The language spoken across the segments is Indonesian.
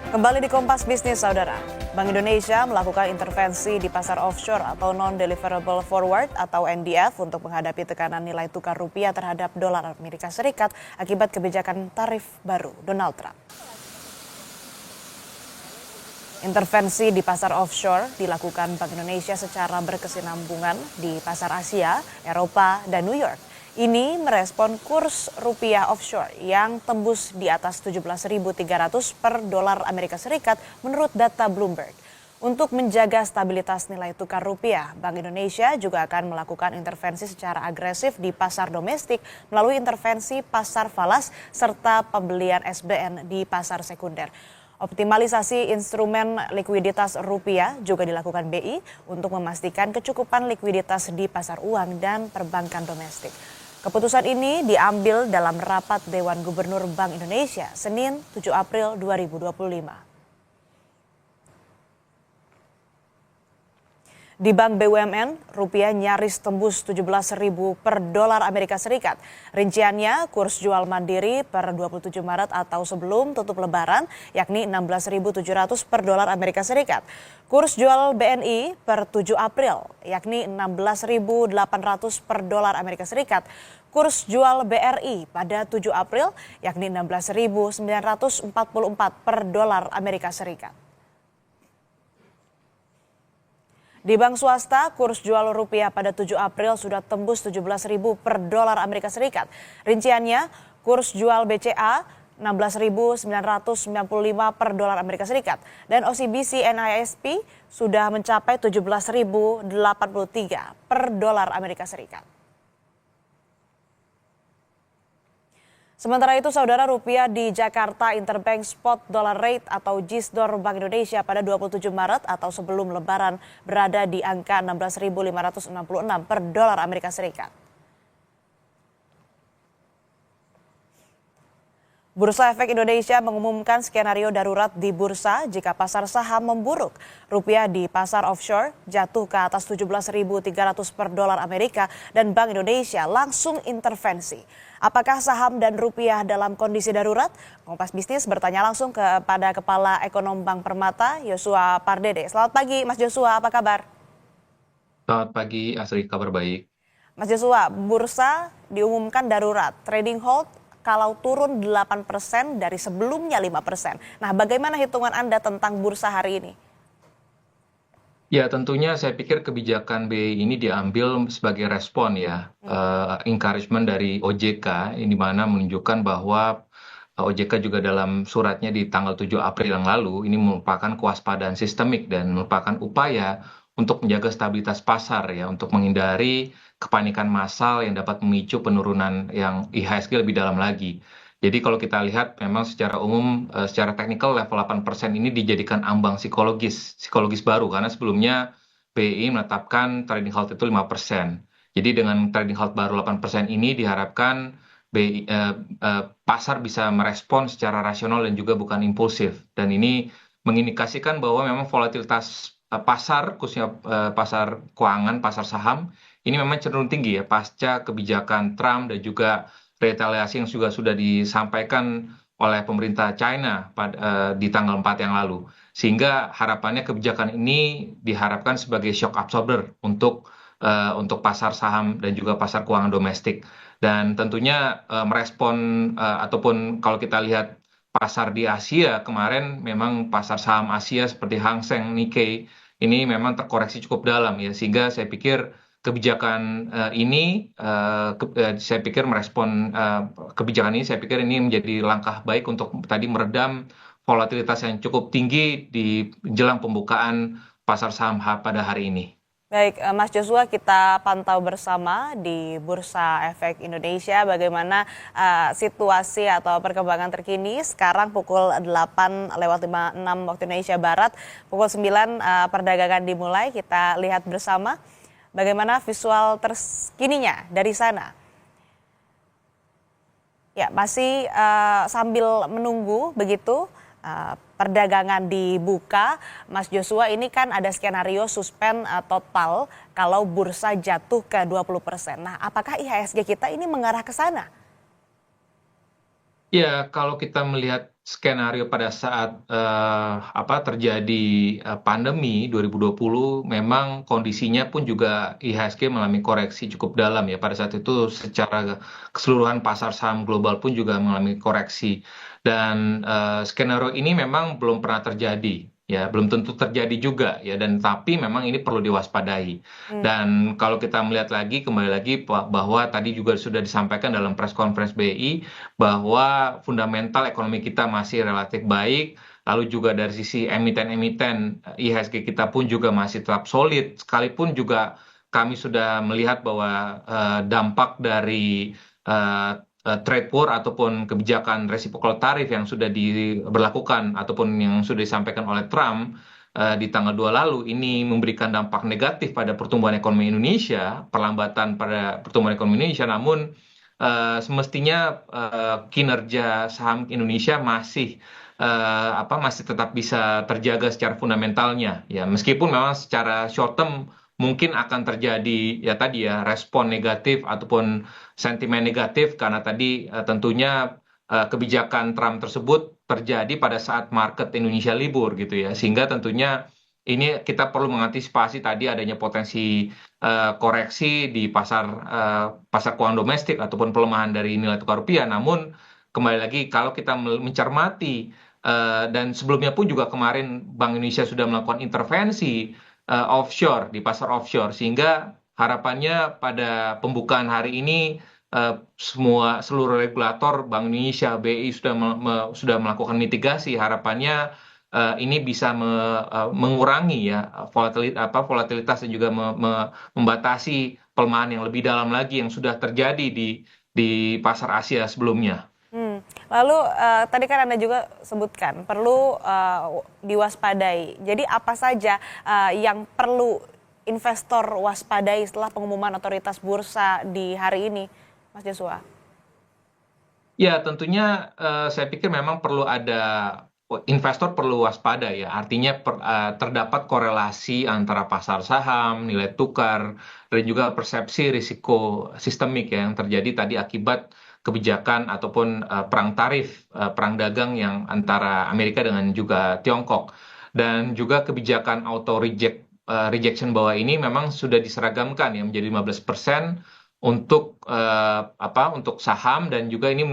Kembali di Kompas Bisnis, Saudara. Bank Indonesia melakukan intervensi di pasar offshore atau non-deliverable forward atau NDF untuk menghadapi tekanan nilai tukar rupiah terhadap dolar Amerika Serikat akibat kebijakan tarif baru Donald Trump. Intervensi di pasar offshore dilakukan Bank Indonesia secara berkesinambungan di pasar Asia, Eropa, dan New York. Ini merespon kurs rupiah offshore yang tembus di atas 17.300 per dolar Amerika Serikat menurut data Bloomberg. Untuk menjaga stabilitas nilai tukar rupiah, Bank Indonesia juga akan melakukan intervensi secara agresif di pasar domestik melalui intervensi pasar falas serta pembelian SBN di pasar sekunder. Optimalisasi instrumen likuiditas rupiah juga dilakukan BI untuk memastikan kecukupan likuiditas di pasar uang dan perbankan domestik. Keputusan ini diambil dalam rapat Dewan Gubernur Bank Indonesia Senin 7 April 2025. Di Bank BUMN, rupiah nyaris tembus 17.000 per dolar Amerika Serikat. Rinciannya, kurs jual mandiri per 27 Maret atau sebelum tutup lebaran, yakni 16.700 per dolar Amerika Serikat. Kurs jual BNI per 7 April, yakni 16.800 per dolar Amerika Serikat. Kurs jual BRI pada 7 April, yakni 16.944 per dolar Amerika Serikat. Di bank swasta, kurs jual rupiah pada 7 April sudah tembus 17.000 per dolar Amerika Serikat. Rinciannya, kurs jual BCA 16.995 per dolar Amerika Serikat dan OCBC NISP sudah mencapai 17.083 per dolar Amerika Serikat. Sementara itu, Saudara, rupiah di Jakarta Interbank Spot Dollar Rate atau JISDOR Bank Indonesia pada 27 Maret atau sebelum Lebaran berada di angka 16.566 per dolar Amerika Serikat. Bursa Efek Indonesia mengumumkan skenario darurat di bursa jika pasar saham memburuk. Rupiah di pasar offshore jatuh ke atas 17.300 per dolar Amerika dan Bank Indonesia langsung intervensi. Apakah saham dan rupiah dalam kondisi darurat? Kompas Bisnis bertanya langsung kepada Kepala Ekonom Bank Permata, Yosua Pardede. Selamat pagi, Mas Yosua, apa kabar? Selamat pagi, Asri, kabar baik. Mas Yosua, bursa diumumkan darurat, trading hold kalau turun 8% dari sebelumnya 5%. Nah, bagaimana hitungan Anda tentang bursa hari ini? Ya, tentunya saya pikir kebijakan BI ini diambil sebagai respon ya, encouragement dari OJK, ini di mana menunjukkan bahwa OJK juga dalam suratnya di tanggal 7 April yang lalu, ini merupakan kewaspadaan sistemik dan merupakan upaya untuk menjaga stabilitas pasar ya, untuk menghindari kepanikan massal yang dapat memicu penurunan yang IHSG lebih dalam lagi. Jadi kalau kita lihat memang secara umum, secara teknikal level 8% ini dijadikan ambang psikologis baru karena sebelumnya BI menetapkan trading halt itu 5%. Jadi dengan trading halt baru 8% ini diharapkan pasar bisa merespon secara rasional dan juga bukan impulsif. Dan ini mengindikasikan bahwa memang volatilitas pasar, khususnya pasar keuangan, pasar saham, ini memang cenderung tinggi ya pasca kebijakan Trump dan juga retaliasi yang juga sudah disampaikan oleh pemerintah China di tanggal 4 yang lalu. Sehingga harapannya kebijakan ini diharapkan sebagai shock absorber untuk pasar saham dan juga pasar keuangan domestik. Dan tentunya merespon ataupun kalau kita lihat pasar di Asia kemarin memang pasar saham Asia seperti Hang Seng, Nikkei ini memang terkoreksi cukup dalam ya, sehingga saya pikir kebijakan ini saya pikir merespon kebijakan ini, saya pikir ini menjadi langkah baik untuk tadi meredam volatilitas yang cukup tinggi di jelang pembukaan pasar saham pada hari ini. Baik, Mas Joshua, kita pantau bersama di Bursa Efek Indonesia bagaimana situasi atau perkembangan terkini. Sekarang pukul 8:56 waktu Indonesia Barat, pukul 9 perdagangan dimulai. Kita lihat bersama bagaimana visual terkininya dari sana. Ya, masih sambil menunggu begitu perdagangan dibuka, Mas Joshua, ini kan ada skenario suspend total kalau bursa jatuh ke 20%. Nah, apakah IHSG kita ini mengarah ke sana? Ya, kalau kita melihat skenario pada saat terjadi pandemi 2020, memang kondisinya pun juga IHSG mengalami koreksi cukup dalam ya. Pada saat itu secara keseluruhan pasar saham global pun juga mengalami koreksi. Dan skenario ini memang belum pernah terjadi. Ya, belum tentu terjadi juga ya, dan tapi memang ini perlu diwaspadai. Hmm. Dan kalau kita melihat lagi, kembali lagi bahwa tadi juga sudah disampaikan dalam press conference BI bahwa fundamental ekonomi kita masih relatif baik, lalu juga dari sisi emiten-emiten IHSG kita pun juga masih tetap solid, sekalipun juga kami sudah melihat bahwa dampak dari trade war ataupun kebijakan reciprocal tarif yang sudah diberlakukan ataupun yang sudah disampaikan oleh Trump di tanggal 2 lalu ini memberikan dampak negatif pada pertumbuhan ekonomi Indonesia, perlambatan pada pertumbuhan ekonomi Indonesia, namun semestinya kinerja saham Indonesia masih tetap bisa terjaga secara fundamentalnya ya, meskipun memang secara short term mungkin akan terjadi ya tadi ya respon negatif ataupun sentimen negatif karena tadi tentunya kebijakan Trump tersebut terjadi pada saat market Indonesia libur gitu ya, sehingga tentunya ini kita perlu mengantisipasi tadi adanya potensi koreksi di pasar keuangan domestik ataupun pelemahan dari nilai tukar rupiah. Namun kembali lagi kalau kita mencermati dan sebelumnya pun juga kemarin Bank Indonesia sudah melakukan intervensi offshore di pasar offshore, sehingga harapannya pada pembukaan hari ini seluruh regulator Bank Indonesia BI sudah melakukan mitigasi, harapannya ini bisa mengurangi ya volatilitas dan juga membatasi pelemahan yang lebih dalam lagi yang sudah terjadi di pasar Asia sebelumnya. Lalu tadi kan Anda juga sebutkan perlu diwaspadai. Jadi apa saja yang perlu investor waspadai setelah pengumuman otoritas bursa di hari ini, Mas Joshua? Ya, tentunya saya pikir memang investor perlu waspada ya. Artinya terdapat korelasi antara pasar saham, nilai tukar, dan juga persepsi risiko sistemik ya, yang terjadi tadi akibat kebijakan ataupun perang tarif, perang dagang yang antara Amerika dengan juga Tiongkok. Dan juga kebijakan rejection bawah ini memang sudah diseragamkan ya menjadi 15% untuk saham, dan juga ini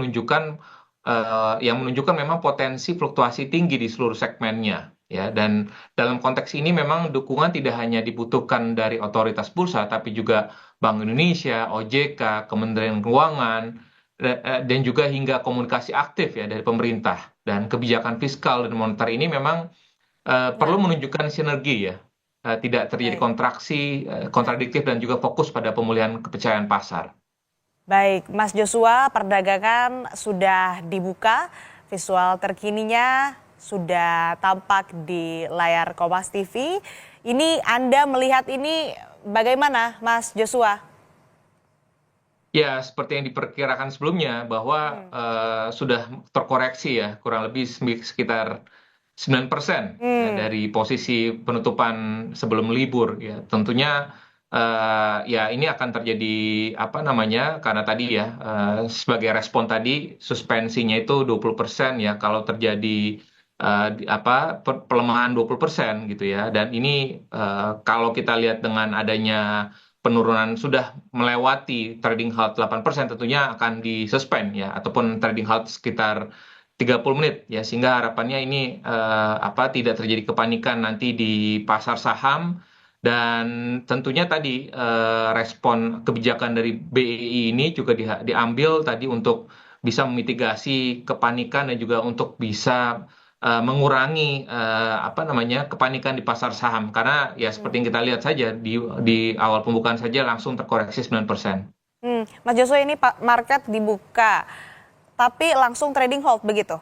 yang menunjukkan memang potensi fluktuasi tinggi di seluruh segmennya ya. Dan dalam konteks ini memang dukungan tidak hanya dibutuhkan dari otoritas bursa tapi juga Bank Indonesia, OJK, Kementerian Keuangan, dan juga hingga komunikasi aktif ya dari pemerintah, dan kebijakan fiskal dan moneter ini memang perlu Nah, menunjukkan sinergi ya. Tidak terjadi baik. kontraksi, kontradiktif, dan juga fokus pada pemulihan kepercayaan pasar. Baik, Mas Joshua, perdagangan sudah dibuka, visual terkininya sudah tampak di layar Kompas TV. Ini Anda melihat ini bagaimana, Mas Joshua? Ya, seperti yang diperkirakan sebelumnya bahwa sudah terkoreksi ya, kurang lebih sekitar 9% ya, Hmm. dari posisi penutupan sebelum libur ya. Tentunya ya ini akan terjadi apa namanya, karena tadi ya sebagai respon tadi suspensinya itu 20% ya kalau terjadi pelemahan 20% gitu ya. Dan ini kalau kita lihat dengan adanya penurunan sudah melewati trading halt 8%, tentunya akan disuspend ya, ataupun trading halt sekitar 30 menit ya, sehingga harapannya ini tidak terjadi kepanikan nanti di pasar saham. Dan tentunya tadi respon kebijakan dari BEI ini juga diambil tadi untuk bisa memitigasi kepanikan dan juga untuk bisa mengurangi kepanikan di pasar saham, karena ya seperti yang kita lihat saja di awal pembukaan saja langsung terkoreksi 9%. Mas Joshua, ini Pak market dibuka, tapi langsung trading hold begitu?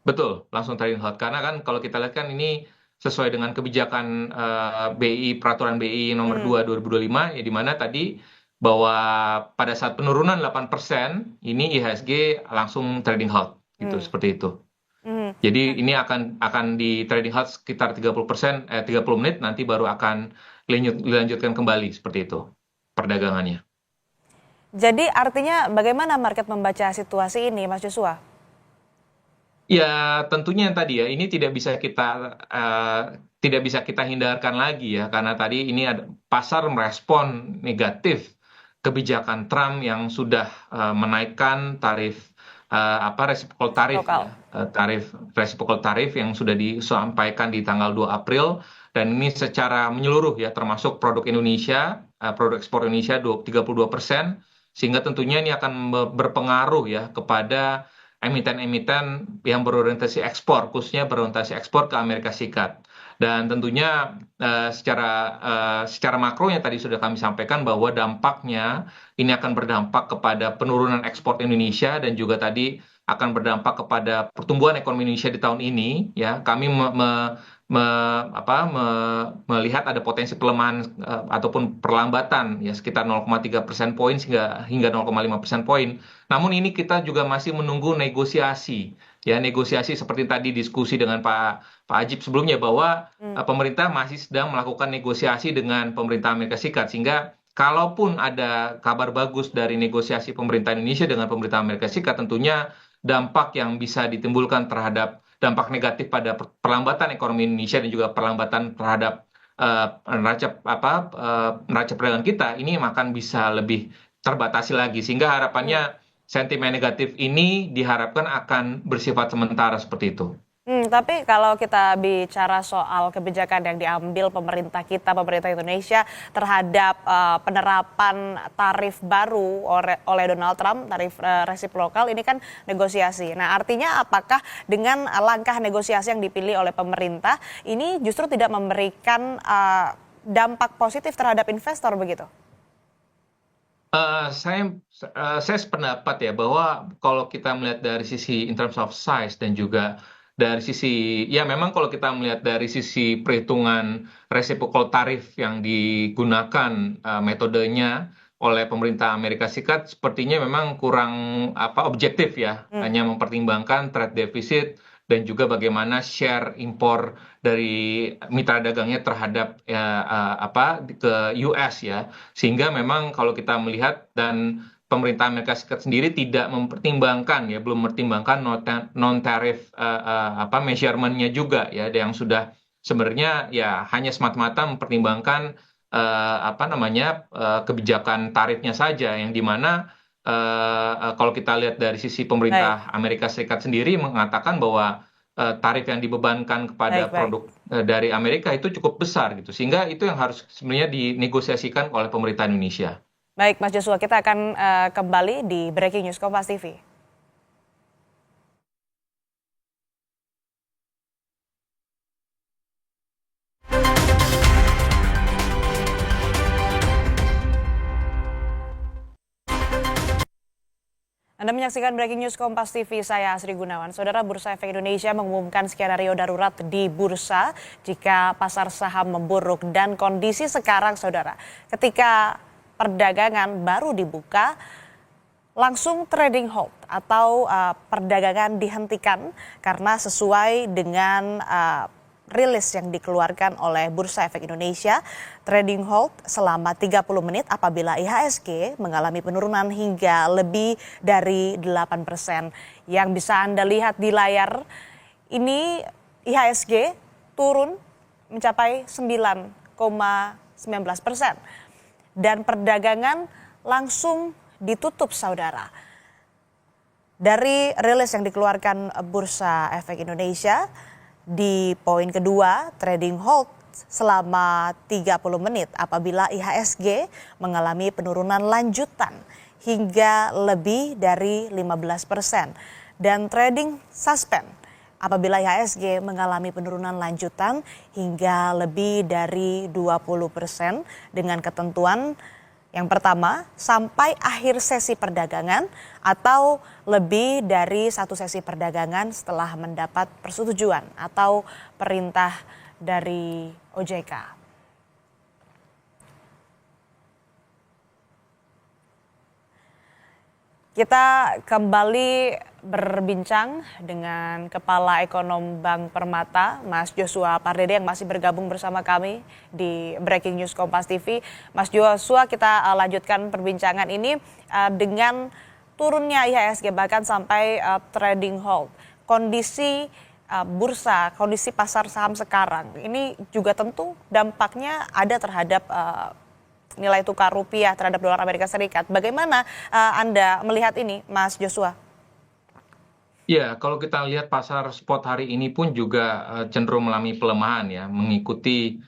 Betul, langsung trading halt. Karena kan kalau kita lihat kan ini sesuai dengan kebijakan BI, peraturan BI nomor Hmm. 2 2025 ya, di mana tadi bahwa pada saat penurunan 8% ini IHSG langsung trading halt gitu, Hmm. seperti itu. Hmm. Jadi ini akan di trading halt sekitar 30%, 30 menit, nanti baru akan dilanjutkan kembali seperti itu perdagangannya. Jadi artinya bagaimana market membaca situasi ini, Mas Joshua? Ya, tentunya yang tadi ya, ini tidak bisa kita hindarkan lagi ya, karena tadi ini ada pasar merespon negatif kebijakan Trump yang sudah menaikkan tarif resiprokal tarif Lokal. ya, tarif resiprokal tarif yang sudah disampaikan di tanggal 2 April, dan ini secara menyeluruh ya, termasuk produk Indonesia, produk ekspor Indonesia 32%, sehingga tentunya ini akan berpengaruh ya kepada emiten-emiten yang berorientasi ekspor, khususnya berorientasi ekspor ke Amerika Serikat. Dan tentunya secara makronya tadi sudah kami sampaikan bahwa dampaknya ini akan berdampak kepada penurunan ekspor Indonesia dan juga tadi akan berdampak kepada pertumbuhan ekonomi Indonesia di tahun ini. Ya, kami melihat ada potensi pelemahan ataupun perlambatan ya sekitar 0,3% poin hingga 0,5% poin. Namun ini kita juga masih menunggu negosiasi, ya negosiasi seperti tadi diskusi dengan Pak Ajib sebelumnya bahwa pemerintah masih sedang melakukan negosiasi dengan pemerintah Amerika Serikat, sehingga kalaupun ada kabar bagus dari negosiasi pemerintah Indonesia dengan pemerintah Amerika Serikat, tentunya dampak yang bisa ditimbulkan terhadap dampak negatif pada perlambatan ekonomi Indonesia dan juga perlambatan terhadap neraca perdagangan kita ini akan bisa lebih terbatasi lagi, sehingga harapannya sentimen negatif ini diharapkan akan bersifat sementara seperti itu. Tapi kalau kita bicara soal kebijakan yang diambil pemerintah kita, pemerintah Indonesia terhadap penerapan tarif baru oleh Donald Trump, tarif resiprokal ini kan negosiasi. Nah, artinya apakah dengan langkah negosiasi yang dipilih oleh pemerintah ini justru tidak memberikan dampak positif terhadap investor begitu? Saya sependapat ya bahwa kalau kita melihat dari sisi in terms of size dan juga dari sisi ya memang kalau kita melihat dari sisi perhitungan resiprokal tarif yang digunakan metodenya oleh pemerintah Amerika Serikat sepertinya memang kurang objektif ya, hanya mempertimbangkan trade deficit dan juga bagaimana share impor dari mitra dagangnya terhadap ke US ya, sehingga memang kalau kita melihat dan pemerintah Amerika Serikat sendiri tidak mempertimbangkan ya, belum mempertimbangkan non tarif measurement-nya juga ya, yang sudah sebenarnya ya hanya semata-mata mempertimbangkan kebijakan tarifnya saja, yang dimana kalau kita lihat dari sisi Baik, pemerintah Amerika Serikat sendiri mengatakan bahwa tarif yang dibebankan kepada baik. produk dari Amerika itu cukup besar gitu, sehingga itu yang harus sebenarnya dinegosiasikan oleh pemerintah Indonesia. Baik, Mas Joshua, kita akan kembali di Breaking News Kompas TV. Anda menyaksikan Breaking News Kompas TV, saya Asri Gunawan. Saudara, Bursa Efek Indonesia mengumumkan skenario darurat di bursa jika pasar saham memburuk dan kondisi sekarang, saudara, ketika perdagangan baru dibuka, langsung trading hold atau perdagangan dihentikan karena sesuai dengan rilis yang dikeluarkan oleh Bursa Efek Indonesia, trading hold selama 30 menit apabila IHSG mengalami penurunan hingga lebih dari 8%. Yang bisa Anda lihat di layar ini, IHSG turun mencapai 9,19% dan perdagangan langsung ditutup, saudara. Dari rilis yang dikeluarkan Bursa Efek Indonesia, di poin kedua, trading hold selama 30 menit apabila IHSG mengalami penurunan lanjutan hingga lebih dari 15%. Dan trading suspend apabila IHSG mengalami penurunan lanjutan hingga lebih dari 20% dengan ketentuan yang pertama, sampai akhir sesi perdagangan atau lebih dari satu sesi perdagangan setelah mendapat persetujuan atau perintah dari OJK. Kita kembali berbincang dengan Kepala Ekonom Bank Permata, Mas Joshua Pardede, yang masih bergabung bersama kami di Breaking News Kompas TV. Mas Joshua, kita lanjutkan perbincangan ini dengan turunnya IHSG bahkan sampai trading hold. kondisi bursa, kondisi pasar saham sekarang ini juga tentu dampaknya ada terhadap nilai tukar rupiah terhadap dolar Amerika Serikat. Bagaimana Anda melihat ini, Mas Joshua? Ya, kalau kita lihat pasar spot hari ini pun juga cenderung mengalami pelemahan ya, mengikuti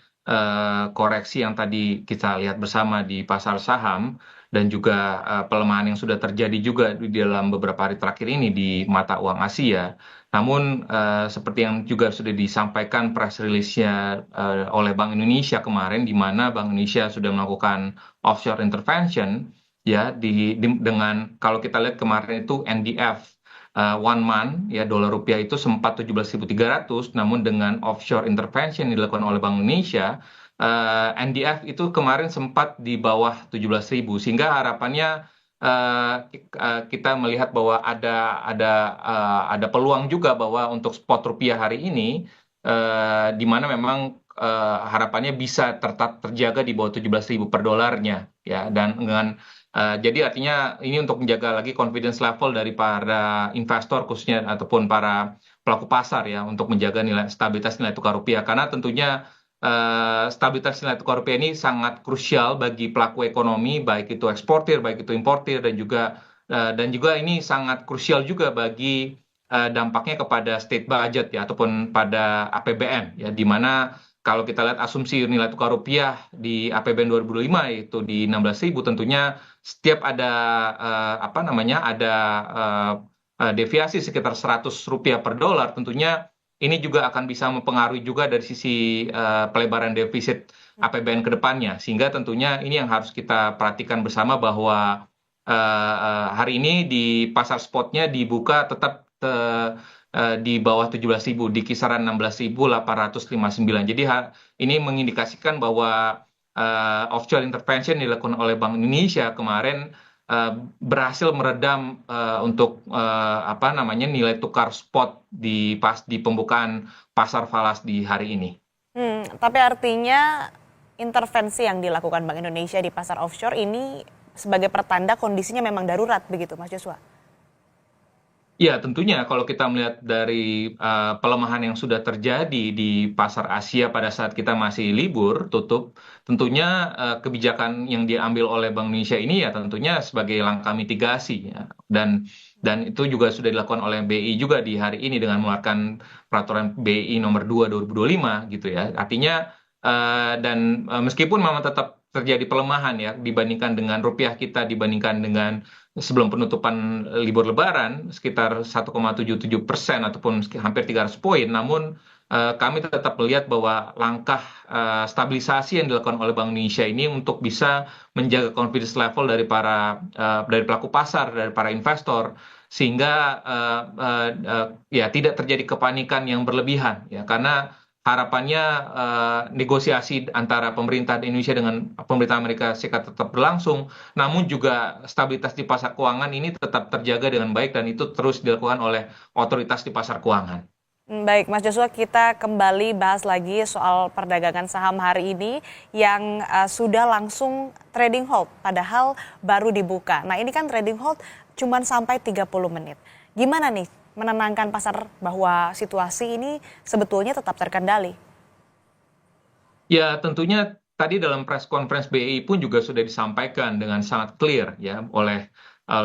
koreksi yang tadi kita lihat bersama di pasar saham dan juga pelemahan yang sudah terjadi juga di dalam beberapa hari terakhir ini di mata uang Asia. Namun seperti yang juga sudah disampaikan press release-nya oleh Bank Indonesia kemarin, di mana Bank Indonesia sudah melakukan offshore intervention ya dengan kalau kita lihat kemarin itu NDF one month ya dolar rupiah itu sempat 17.300, namun dengan offshore intervention yang dilakukan oleh Bank Indonesia, NDF itu kemarin sempat di bawah 17.000, sehingga harapannya kita melihat bahwa ada peluang juga bahwa untuk spot rupiah hari ini di mana memang harapannya bisa tetap terjaga di bawah 17.000 per dolarnya ya, dan dengan jadi artinya ini untuk menjaga lagi confidence level dari para investor khususnya ataupun para pelaku pasar ya, untuk menjaga stabilitas nilai tukar rupiah, karena tentunya stabilitas nilai tukar rupiah ini sangat krusial bagi pelaku ekonomi, baik itu eksportir, baik itu importir, dan juga ini sangat krusial juga bagi dampaknya kepada state budget ya, ataupun pada APBN ya, di mana kalau kita lihat asumsi nilai tukar rupiah di APBN 2025 itu di 16.000, tentunya setiap ada deviasi sekitar 100 rupiah per dolar, tentunya ini juga akan bisa mempengaruhi juga dari sisi pelebaran defisit APBN ke depannya, sehingga tentunya ini yang harus kita perhatikan bersama bahwa hari ini di pasar spotnya dibuka tetap di bawah 17.000, di kisaran 16.859. Jadi ini mengindikasikan bahwa offshore intervention dilakukan oleh Bank Indonesia kemarin berhasil meredam untuk nilai tukar spot di pembukaan pasar falas di hari ini. Tapi artinya intervensi yang dilakukan Bank Indonesia di pasar offshore ini sebagai pertanda kondisinya memang darurat begitu, Mas Joshua? Ya, tentunya kalau kita melihat dari pelemahan yang sudah terjadi di pasar Asia pada saat kita masih libur tutup, tentunya kebijakan yang diambil oleh Bank Indonesia ini ya tentunya sebagai langkah mitigasi ya. Dan itu juga sudah dilakukan oleh BI juga di hari ini dengan mengeluarkan peraturan BI nomor 2 2025 gitu ya. Artinya meskipun memang tetap terjadi pelemahan ya dibandingkan dengan rupiah kita, dibandingkan dengan sebelum penutupan libur Lebaran sekitar 1,77% ataupun hampir 300 poin. Namun kami tetap melihat bahwa langkah stabilisasi yang dilakukan oleh Bank Indonesia ini untuk bisa menjaga confidence level dari pelaku pasar, dari para investor, sehingga ya tidak terjadi kepanikan yang berlebihan ya, karena harapannya negosiasi antara pemerintah Indonesia dengan pemerintah Amerika Serikat tetap berlangsung, namun juga stabilitas di pasar keuangan ini tetap terjaga dengan baik, dan itu terus dilakukan oleh otoritas di pasar keuangan. Baik, Mas Joshua, kita kembali bahas lagi soal perdagangan saham hari ini yang sudah langsung trading hold, padahal baru dibuka. Nah, ini kan trading hold cuma sampai 30 menit. Gimana nih menenangkan pasar bahwa situasi ini sebetulnya tetap terkendali? Ya, tentunya tadi dalam press conference BI pun juga sudah disampaikan dengan sangat clear ya oleh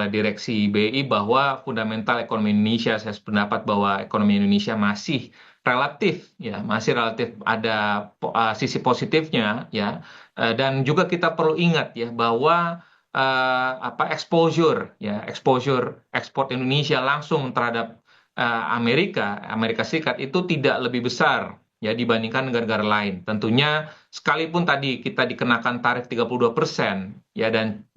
direksi BI bahwa fundamental ekonomi Indonesia, saya sependapat bahwa ekonomi Indonesia masih relatif ada sisi positifnya ya. Dan juga kita perlu ingat ya bahwa exposure ekspor Indonesia langsung terhadap Amerika Serikat itu tidak lebih besar ya dibandingkan negara-negara lain. Tentunya sekalipun tadi kita dikenakan tarif 32% ya, dan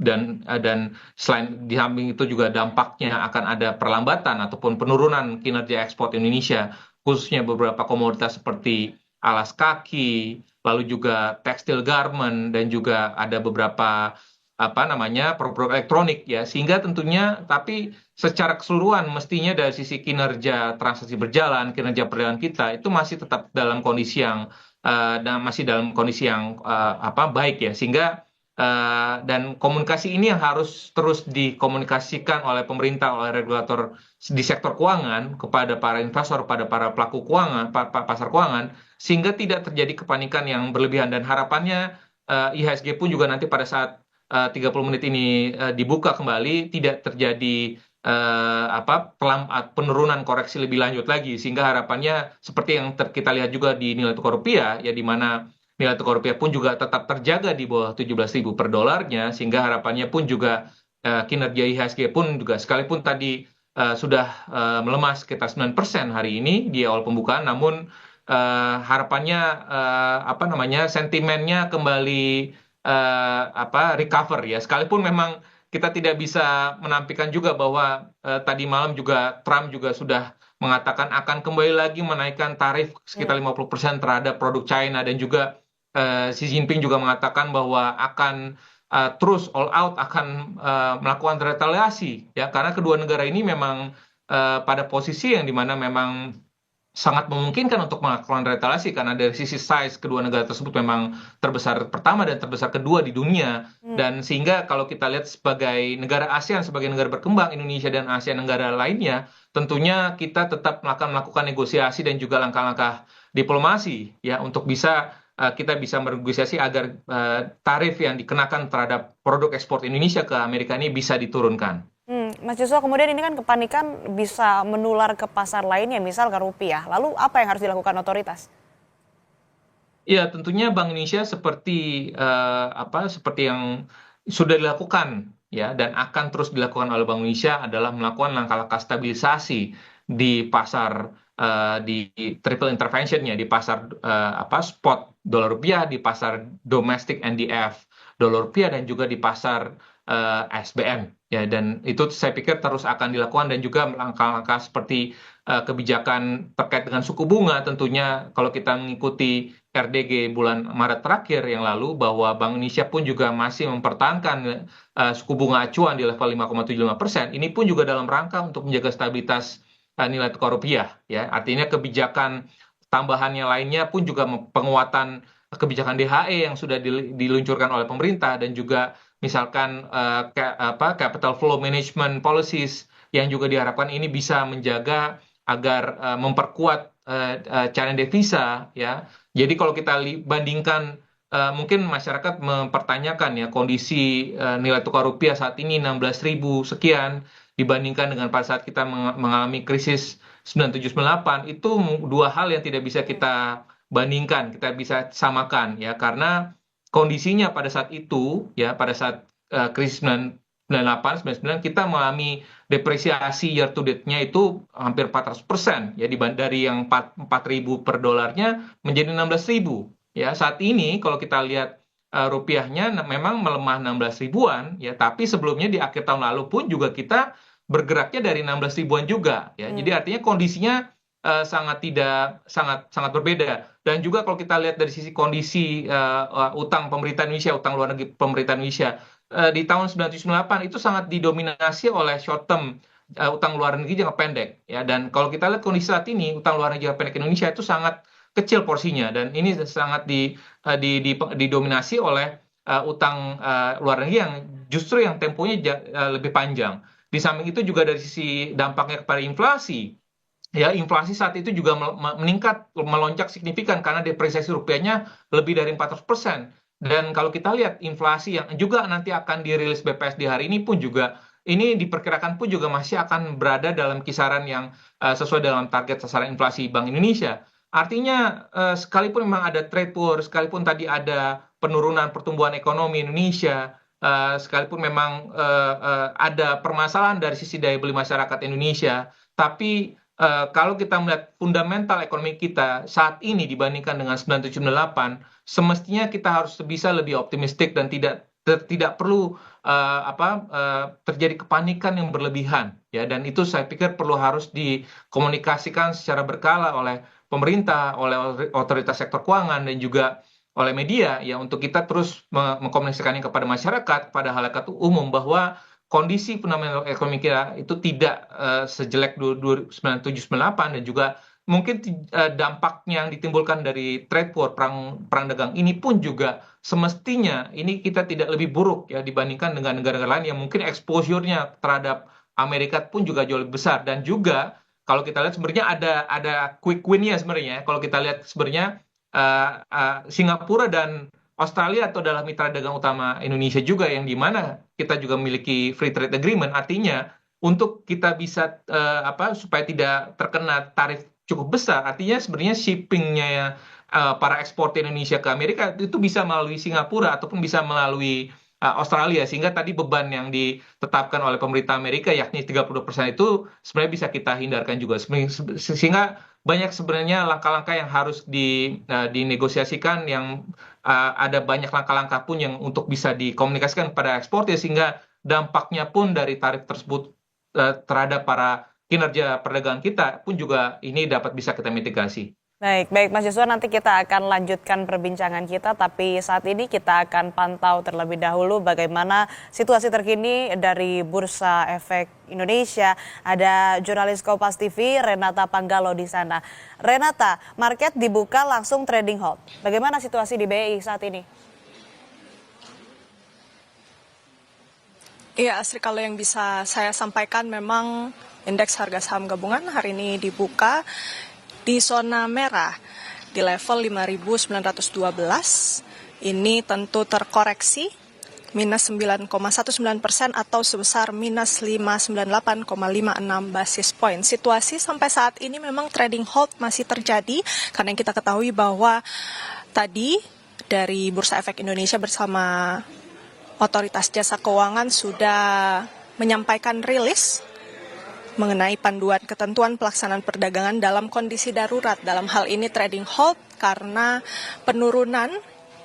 selain di samping itu juga dampaknya akan ada perlambatan ataupun penurunan kinerja ekspor Indonesia, khususnya beberapa komoditas seperti alas kaki, lalu juga tekstil garment, dan juga ada beberapa produk elektronik ya, sehingga tentunya tapi secara keseluruhan mestinya dari sisi kinerja transaksi berjalan, kinerja perdagangan kita itu masih tetap dalam kondisi yang baik ya, sehingga Dan komunikasi ini yang harus terus dikomunikasikan oleh pemerintah, oleh regulator di sektor keuangan kepada para investor, pada para pelaku keuangan, pasar keuangan, sehingga tidak terjadi kepanikan yang berlebihan. Dan harapannya IHSG pun juga nanti pada saat 30 menit ini dibuka kembali, tidak terjadi penurunan koreksi lebih lanjut lagi, sehingga harapannya seperti yang kita lihat juga di nilai tukar rupiah, ya, di mana nilai tukar rupiah pun juga tetap terjaga di bawah 17.000 per dolarnya, sehingga harapannya pun juga kinerja IHSG pun juga, sekalipun tadi sudah melemah sekitar 9% hari ini di awal pembukaan, namun harapannya sentimennya kembali recover, ya, sekalipun memang kita tidak bisa menampilkan juga bahwa tadi malam juga Trump juga sudah mengatakan akan kembali lagi menaikkan tarif sekitar 50% terhadap produk China, dan juga Xi Jinping juga mengatakan bahwa akan terus all out akan melakukan retaliasi, ya, karena kedua negara ini memang pada posisi yang dimana memang sangat memungkinkan untuk melakukan retaliasi, karena dari sisi size kedua negara tersebut memang terbesar pertama dan terbesar kedua di dunia. Dan sehingga kalau kita lihat sebagai negara ASEAN, sebagai negara berkembang, Indonesia dan ASEAN negara lainnya, tentunya kita tetap akan melakukan negosiasi dan juga langkah-langkah diplomasi, ya, untuk bisa kita bisa bernegosiasi agar tarif yang dikenakan terhadap produk ekspor Indonesia ke Amerika ini bisa diturunkan. Mas Joshua, kemudian ini kan kepanikan bisa menular ke pasar lainnya, misal ke rupiah. Lalu apa yang harus dilakukan otoritas? Ya, tentunya Bank Indonesia seperti yang sudah dilakukan, ya, dan akan terus dilakukan oleh Bank Indonesia adalah melakukan langkah-langkah stabilisasi di pasar, di triple intervention-nya, di pasar spot dolar rupiah, di pasar domestic NDF dolar rupiah, dan juga di pasar SBM, ya, dan itu saya pikir terus akan dilakukan, dan juga langkah-langkah seperti kebijakan terkait dengan suku bunga. Tentunya kalau kita mengikuti RDG bulan Maret terakhir yang lalu, bahwa Bank Indonesia pun juga masih mempertahankan suku bunga acuan di level 5,75%. Ini pun juga dalam rangka untuk menjaga stabilitas nilai tukar rupiah, ya. Artinya kebijakan tambahannya lainnya pun juga penguatan kebijakan DHE yang sudah diluncurkan oleh pemerintah, dan juga misalkan capital flow management policies yang juga diharapkan ini bisa menjaga agar memperkuat cadangan devisa, ya. Jadi kalau kita bandingkan, mungkin masyarakat mempertanyakan, ya, kondisi nilai tukar rupiah saat ini 16.000 sekian dibandingkan dengan pada saat kita mengalami krisis 9798, itu dua hal yang tidak bisa kita bandingkan, kita bisa samakan, ya, karena kondisinya pada saat itu, ya, pada saat krisis 98, 99, kita mengalami depresiasi year to date-nya itu hampir 400%, ya, dari yang 4.000 per dolarnya menjadi 16.000. Ya, saat ini kalau kita lihat rupiahnya memang melemah 16 ribuan, ya, tapi sebelumnya di akhir tahun lalu pun juga kita bergeraknya dari 16 ribuan juga, ya. Jadi artinya kondisinya sangat berbeda. Dan juga kalau kita lihat dari sisi kondisi utang pemerintah Indonesia, utang luar negeri pemerintah Indonesia di tahun 1998 itu sangat didominasi oleh short term, utang luar negeri jangka pendek, ya. Dan kalau kita lihat kondisi saat ini, utang luar negeri jangka pendek Indonesia itu sangat kecil porsinya, dan ini sangat didominasi oleh utang luar negeri yang justru yang temponya lebih panjang. Di samping itu juga dari sisi dampaknya kepada inflasi, ya, inflasi saat itu juga meningkat, melonjak signifikan karena depresiasi rupiahnya lebih dari 400%. Dan kalau kita lihat inflasi yang juga nanti akan dirilis BPS di hari ini pun juga, ini diperkirakan pun juga masih akan berada dalam kisaran yang sesuai dalam target sasaran inflasi Bank Indonesia. Artinya sekalipun memang ada trade war, sekalipun tadi ada penurunan pertumbuhan ekonomi Indonesia, sekalipun memang ada permasalahan dari sisi daya beli masyarakat Indonesia, tapi kalau kita melihat fundamental ekonomi kita saat ini dibandingkan dengan 9798, semestinya kita harus bisa lebih optimistik dan tidak perlu terjadi kepanikan yang berlebihan, ya. Dan itu saya pikir harus dikomunikasikan secara berkala oleh pemerintah, oleh otoritas sektor keuangan, dan juga oleh media, ya, untuk kita terus mengkomunikasikannya kepada masyarakat, pada halayak umum, bahwa kondisi fundamental ekonomi kita itu tidak sejelek 9798, dan juga mungkin dampaknya yang ditimbulkan dari trade war, perang dagang ini pun juga semestinya ini kita tidak lebih buruk ya dibandingkan dengan negara-negara lain yang mungkin exposure-nya terhadap Amerika pun juga jauh lebih besar. Dan juga kalau kita lihat sebenarnya ada quick win-nya sebenarnya. Kalau kita lihat sebenarnya Singapura dan Australia atau adalah mitra dagang utama Indonesia juga, yang di mana kita juga memiliki free trade agreement. Artinya untuk kita bisa supaya tidak terkena tarif cukup besar, artinya sebenarnya shippingnya ya, para eksportir Indonesia ke Amerika itu bisa melalui Singapura ataupun bisa melalui Australia, sehingga tadi beban yang ditetapkan oleh pemerintah Amerika yakni 32% itu sebenarnya bisa kita hindarkan juga. Sehingga banyak sebenarnya langkah-langkah yang harus dinegosiasikan, yang ada banyak langkah-langkah pun yang untuk bisa dikomunikasikan kepada eksportir, sehingga dampaknya pun dari tarif tersebut terhadap para kinerja perdagangan kita pun juga ini dapat bisa kita mitigasi. Baik, baik Mas Joshua, nanti kita akan lanjutkan perbincangan kita, tapi saat ini kita akan pantau terlebih dahulu bagaimana situasi terkini dari Bursa Efek Indonesia. Ada jurnalis Kompas TV Renata Panggalo di sana. Renata, market dibuka langsung trading halt. Bagaimana situasi di BI saat ini? Iya, Asri, kalau yang bisa saya sampaikan memang indeks harga saham gabungan hari ini dibuka di zona merah di level 5.912. Ini tentu terkoreksi minus 9,19% atau sebesar minus 598,56 basis point. Situasi sampai saat ini memang trading halt masih terjadi karena yang kita ketahui bahwa tadi dari Bursa Efek Indonesia bersama Otoritas Jasa Keuangan sudah menyampaikan rilis mengenai panduan ketentuan pelaksanaan perdagangan dalam kondisi darurat. Dalam hal ini trading halt karena penurunan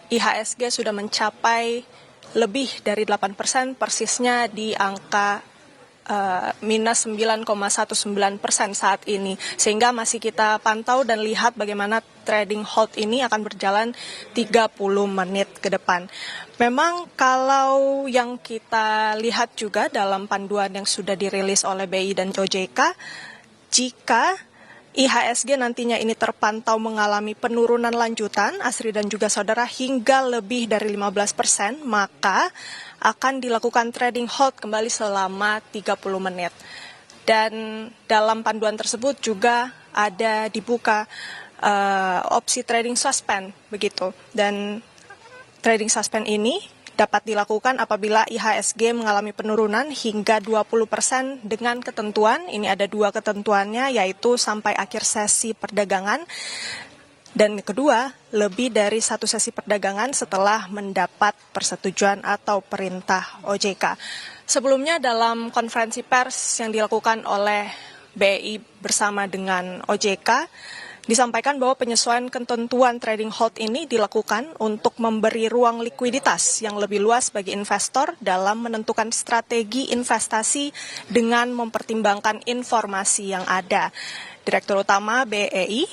IHSG sudah mencapai lebih dari 8%, persisnya di angka minus 9,19% saat ini. Sehingga masih kita pantau dan lihat bagaimana trading halt ini akan berjalan 30 menit ke depan. Memang kalau yang kita lihat juga dalam panduan yang sudah dirilis oleh BI dan OJK, jika IHSG nantinya ini terpantau mengalami penurunan lanjutan, Asri dan juga saudara, hingga lebih dari 15%, maka akan dilakukan trading halt kembali selama 30 menit. Dan dalam panduan tersebut juga ada dibuka opsi trading suspend begitu. Dan trading suspend ini dapat dilakukan apabila IHSG mengalami penurunan hingga 20% dengan ketentuan, ini ada dua ketentuannya, yaitu sampai akhir sesi perdagangan, dan kedua, lebih dari satu sesi perdagangan setelah mendapat persetujuan atau perintah OJK. Sebelumnya dalam konferensi pers yang dilakukan oleh BI bersama dengan OJK, disampaikan bahwa penyesuaian ketentuan trading halt ini dilakukan untuk memberi ruang likuiditas yang lebih luas bagi investor dalam menentukan strategi investasi dengan mempertimbangkan informasi yang ada. Direktur Utama BEI,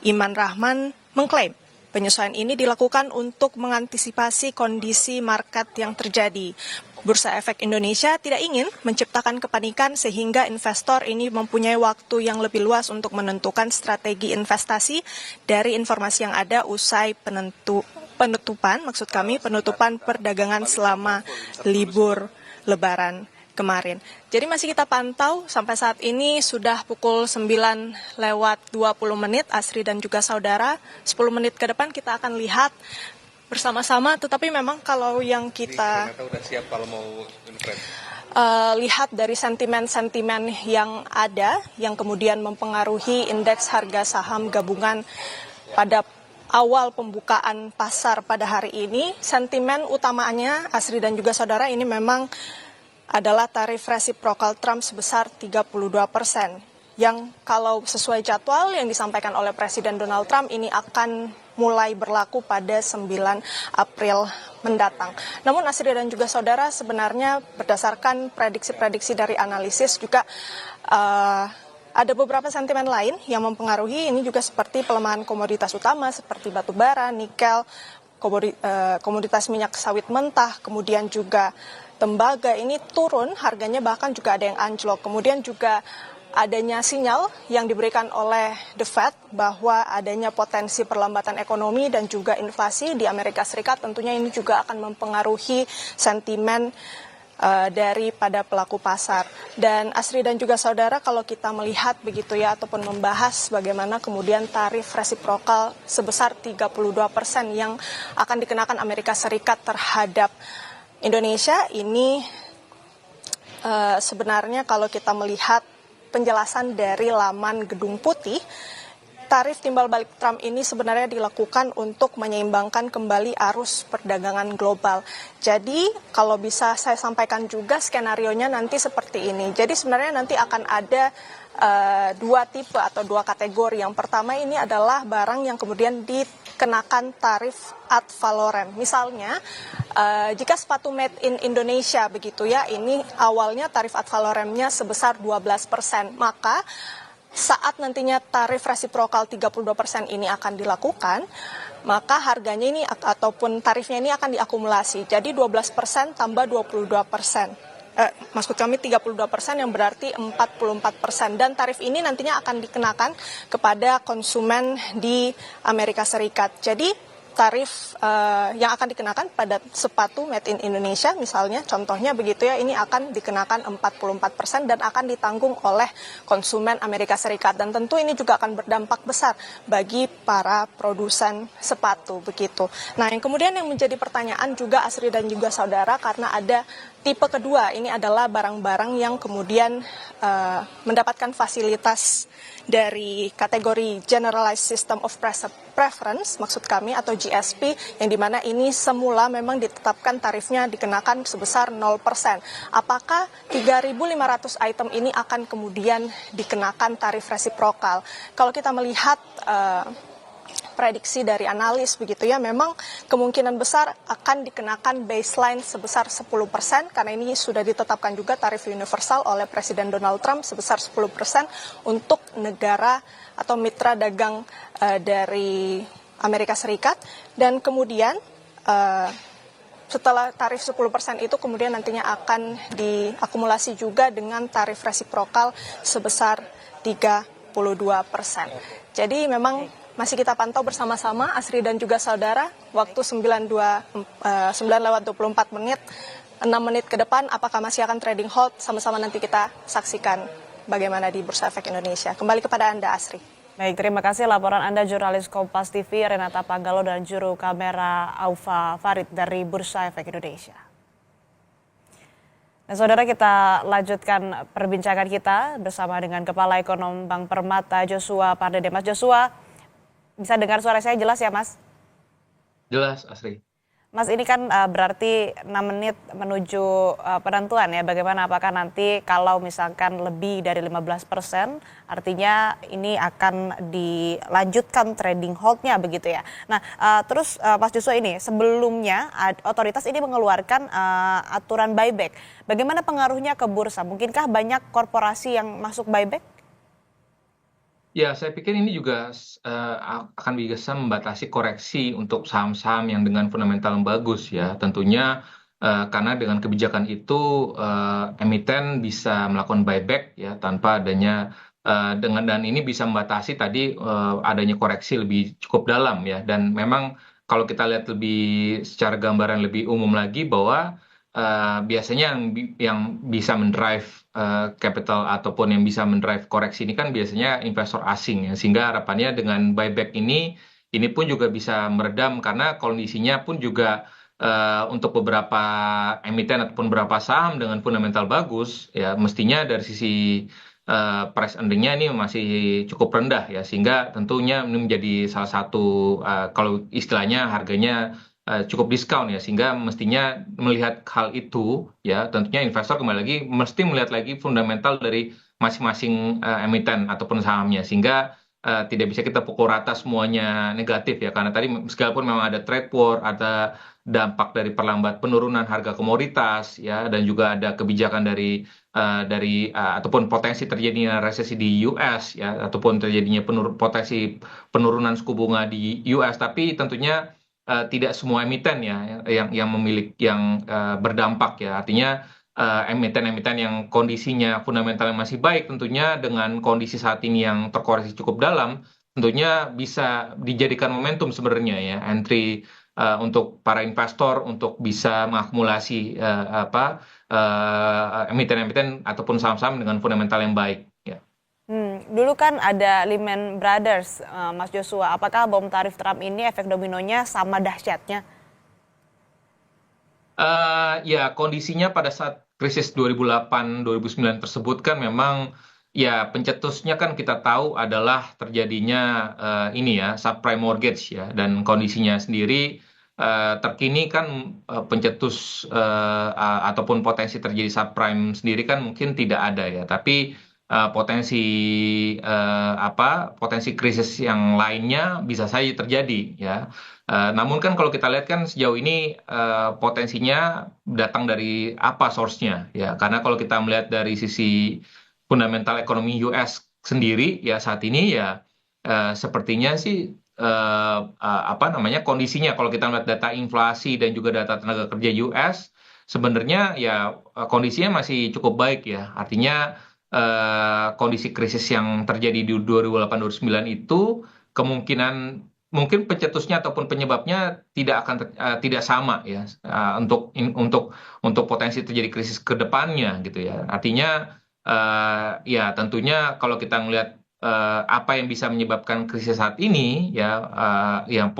Iman Rahman, mengklaim penyesuaian ini dilakukan untuk mengantisipasi kondisi market yang terjadi. Bursa Efek Indonesia tidak ingin menciptakan kepanikan sehingga investor ini mempunyai waktu yang lebih luas untuk menentukan strategi investasi dari informasi yang ada usai penutupan perdagangan selama libur Lebaran kemarin. Jadi masih kita pantau sampai saat ini sudah pukul 9:20 Asri dan juga saudara. 10 menit ke depan kita akan lihat bersama-sama, tetapi memang kalau yang kita lihat dari sentimen-sentimen yang ada, yang kemudian mempengaruhi indeks harga saham gabungan pada awal pembukaan pasar pada hari ini, sentimen utamanya Asri dan juga saudara ini memang adalah tarif resiprokal Trump sebesar 32%, yang kalau sesuai jadwal yang disampaikan oleh Presiden Donald Trump ini akan mulai berlaku pada 9 April mendatang. Namun Asri dan juga saudara, sebenarnya berdasarkan prediksi-prediksi dari analisis juga ada beberapa sentimen lain yang mempengaruhi ini juga, seperti pelemahan komoditas utama seperti batu bara, nikel, komoditas minyak sawit mentah, kemudian juga tembaga ini turun harganya, bahkan juga ada yang anjlok. Kemudian juga adanya sinyal yang diberikan oleh The Fed bahwa adanya potensi perlambatan ekonomi dan juga inflasi di Amerika Serikat, tentunya ini juga akan mempengaruhi sentimen daripada pelaku pasar. Dan Asri dan juga saudara, kalau kita melihat begitu ya, ataupun membahas bagaimana kemudian tarif resiprokal sebesar 32% yang akan dikenakan Amerika Serikat terhadap Indonesia, ini sebenarnya kalau kita melihat penjelasan dari laman Gedung Putih, tarif timbal balik Trump ini sebenarnya dilakukan untuk menyeimbangkan kembali arus perdagangan global. Jadi kalau bisa saya sampaikan juga skenarionya nanti seperti ini. Jadi sebenarnya nanti akan ada dua tipe atau dua kategori. Yang pertama ini adalah barang yang kemudian dikenakan tarif ad valorem. Misalnya jika sepatu made in Indonesia begitu ya, ini awalnya tarif ad valoremnya sebesar 12%. Maka saat nantinya tarif resiprokal 32% ini akan dilakukan, maka harganya ini ataupun tarifnya ini akan diakumulasi. Jadi 12% tambah 22%. Maksud kami 32% yang berarti 44%. Dan tarif ini nantinya akan dikenakan kepada konsumen di Amerika Serikat. Jadi tarif yang akan dikenakan pada sepatu made in Indonesia misalnya, contohnya begitu ya, ini akan dikenakan 44% dan akan ditanggung oleh konsumen Amerika Serikat. Dan tentu ini juga akan berdampak besar bagi para produsen sepatu begitu. Nah, yang kemudian yang menjadi pertanyaan juga Asri dan juga saudara, karena ada tipe kedua, ini adalah barang-barang yang kemudian mendapatkan fasilitas dari kategori Generalized System of Preference, maksud kami, atau GSP, yang dimana ini semula memang ditetapkan tarifnya dikenakan sebesar 0%. Apakah 3.500 item ini akan kemudian dikenakan tarif resiprokal? Kalau kita melihat prediksi dari analis begitu ya, memang kemungkinan besar akan dikenakan baseline sebesar 10%, karena ini sudah ditetapkan juga tarif universal oleh Presiden Donald Trump sebesar 10% untuk negara atau mitra dagang dari Amerika Serikat. Dan kemudian setelah tarif 10% itu kemudian nantinya akan diakumulasi juga dengan tarif resiprokal sebesar 32%. Jadi memang masih kita pantau bersama-sama, Asri dan juga saudara, waktu 9:24, 6 menit ke depan, apakah masih akan trading hold, sama-sama nanti kita saksikan bagaimana di Bursa Efek Indonesia. Kembali kepada Anda, Asri. Baik, terima kasih laporan Anda jurnalis Kompas TV Renata Panggalo dan juru kamera Aufa Farid dari Bursa Efek Indonesia. Nah, saudara, kita lanjutkan perbincangan kita bersama dengan Kepala Ekonom Bank Permata Joshua Pardede. Mas Joshua, bisa dengar suara saya jelas ya, Mas? Jelas, Asri. Mas, ini kan berarti 6 menit menuju penentuan ya, bagaimana apakah nanti kalau misalkan lebih dari 15%, artinya ini akan dilanjutkan trading hold-nya begitu ya. Nah, terus Mas Joshua, ini sebelumnya otoritas ini mengeluarkan aturan buyback. Bagaimana pengaruhnya ke bursa? Mungkinkah banyak korporasi yang masuk buyback? Ya, saya pikir ini juga akan bisa membatasi koreksi untuk saham-saham yang dengan fundamental yang bagus ya. Tentunya karena dengan kebijakan itu emiten bisa melakukan buyback ya tanpa adanya dan ini bisa membatasi tadi adanya koreksi lebih cukup dalam ya. Dan memang kalau kita lihat lebih secara gambaran lebih umum lagi bahwa biasanya yang bisa mendrive capital ataupun yang bisa mendrive koreksi ini kan biasanya investor asing ya, sehingga harapannya dengan buyback ini pun juga bisa meredam, karena kondisinya pun juga untuk beberapa emiten ataupun beberapa saham dengan fundamental bagus ya, mestinya dari sisi price earning-nya ini masih cukup rendah ya, sehingga tentunya ini menjadi salah satu kalau istilahnya harganya cukup diskon ya, sehingga mestinya melihat hal itu ya, tentunya investor kembali lagi mesti melihat lagi fundamental dari masing-masing emiten ataupun sahamnya, sehingga tidak bisa kita pukul rata semuanya negatif ya, karena tadi meskipun memang ada trade war, ada dampak dari penurunan harga komoditas ya, dan juga ada kebijakan dari ataupun potensi terjadinya resesi di US ya, ataupun terjadinya potensi penurunan suku bunga di US, tapi tentunya tidak semua emiten ya yang berdampak ya. Artinya emiten-emiten yang kondisinya fundamentalnya masih baik, tentunya dengan kondisi saat ini yang terkoreksi cukup dalam, tentunya bisa dijadikan momentum sebenarnya ya, entry untuk para investor untuk bisa mengakumulasi emiten-emiten ataupun saham-saham dengan fundamental yang baik. Ya. Dulu kan ada Lehman Brothers, Mas Joshua. Apakah bom tarif Trump ini efek dominonya sama dahsyatnya? Ya, kondisinya pada saat krisis 2008-2009 tersebut kan memang ya pencetusnya kan kita tahu adalah terjadinya ini ya subprime mortgage ya, dan kondisinya sendiri terkini kan pencetus ataupun potensi terjadi subprime sendiri kan mungkin tidak ada ya, tapi potensi potensi krisis yang lainnya bisa saja terjadi ya. Namun kan kalau kita lihat kan sejauh ini potensinya datang dari apa source-nya ya. Karena kalau kita melihat dari sisi fundamental ekonomi US sendiri ya saat ini ya sepertinya sih kondisinya kalau kita melihat data inflasi dan juga data tenaga kerja US sebenarnya ya kondisinya masih cukup baik ya. Artinya kondisi krisis yang terjadi di 2008-2009 itu kemungkinan mungkin pencetusnya ataupun penyebabnya tidak sama ya untuk potensi terjadi krisis ke depannya gitu ya. Artinya ya tentunya kalau kita melihat apa yang bisa menyebabkan krisis saat ini ya yang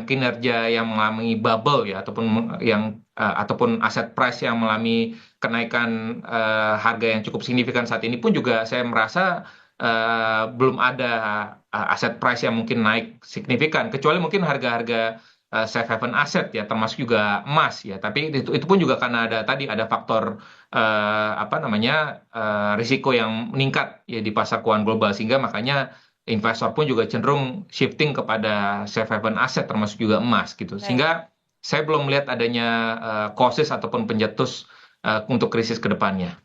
kinerja yang mengalami bubble ya ataupun aset price yang mengalami kenaikan harga yang cukup signifikan saat ini pun juga saya merasa belum ada aset price yang mungkin naik signifikan kecuali mungkin harga-harga safe haven aset ya termasuk juga emas ya, tapi itu pun juga karena ada faktor risiko yang meningkat ya di pasar keuangan global sehingga makanya investor pun juga cenderung shifting kepada safe haven aset termasuk juga emas gitu. Sehingga saya belum melihat adanya causes ataupun pencetus untuk krisis ke depannya.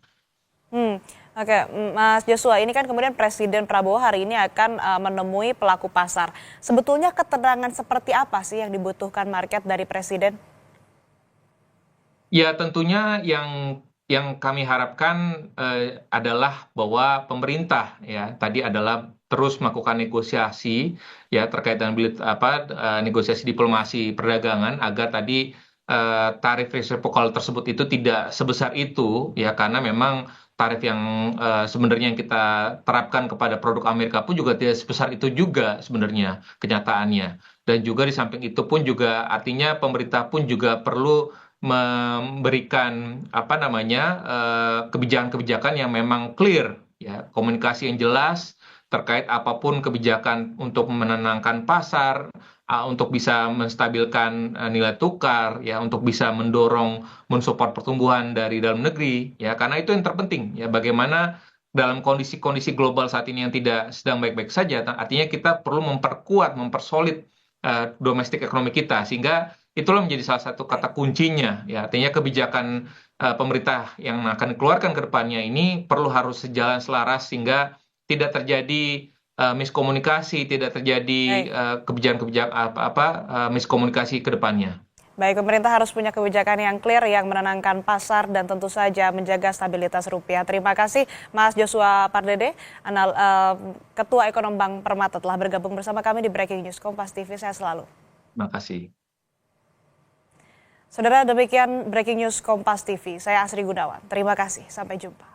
Oke, Mas Joshua, ini kan kemudian Presiden Prabowo hari ini akan menemui pelaku pasar. Sebetulnya ketenangan seperti apa sih yang dibutuhkan market dari Presiden? Ya tentunya yang kami harapkan adalah bahwa pemerintah ya tadi adalah terus melakukan negosiasi ya terkait dengan negosiasi diplomasi perdagangan agar tadi tarif resiprokal tersebut itu tidak sebesar itu ya, karena memang tarif yang sebenarnya yang kita terapkan kepada produk Amerika pun juga tidak sebesar itu juga sebenarnya kenyataannya. Dan juga di samping itu pun juga artinya pemerintah pun juga perlu memberikan kebijakan-kebijakan yang memang clear ya, komunikasi yang jelas terkait apapun kebijakan untuk menenangkan pasar, untuk bisa menstabilkan nilai tukar ya, untuk bisa mensupport pertumbuhan dari dalam negeri ya, karena itu yang terpenting ya, bagaimana dalam kondisi-kondisi global saat ini yang tidak sedang baik-baik saja, artinya kita perlu mempersolid domestik ekonomi kita, sehingga itulah menjadi salah satu kata kuncinya ya, artinya kebijakan pemerintah yang akan dikeluarkan ke depannya ini harus sejalan selaras sehingga tidak terjadi miskomunikasi, tidak terjadi kebijakan-kebijakan miskomunikasi ke depannya. Baik, pemerintah harus punya kebijakan yang clear yang menenangkan pasar dan tentu saja menjaga stabilitas rupiah. Terima kasih Mas Joshua Pardede, Ketua Ekonom Bank Permata telah bergabung bersama kami di Breaking News Kompas TV. Saya selalu. Terima kasih. Saudara, demikian Breaking News Kompas TV. Saya Asri Gunawan. Terima kasih. Sampai jumpa.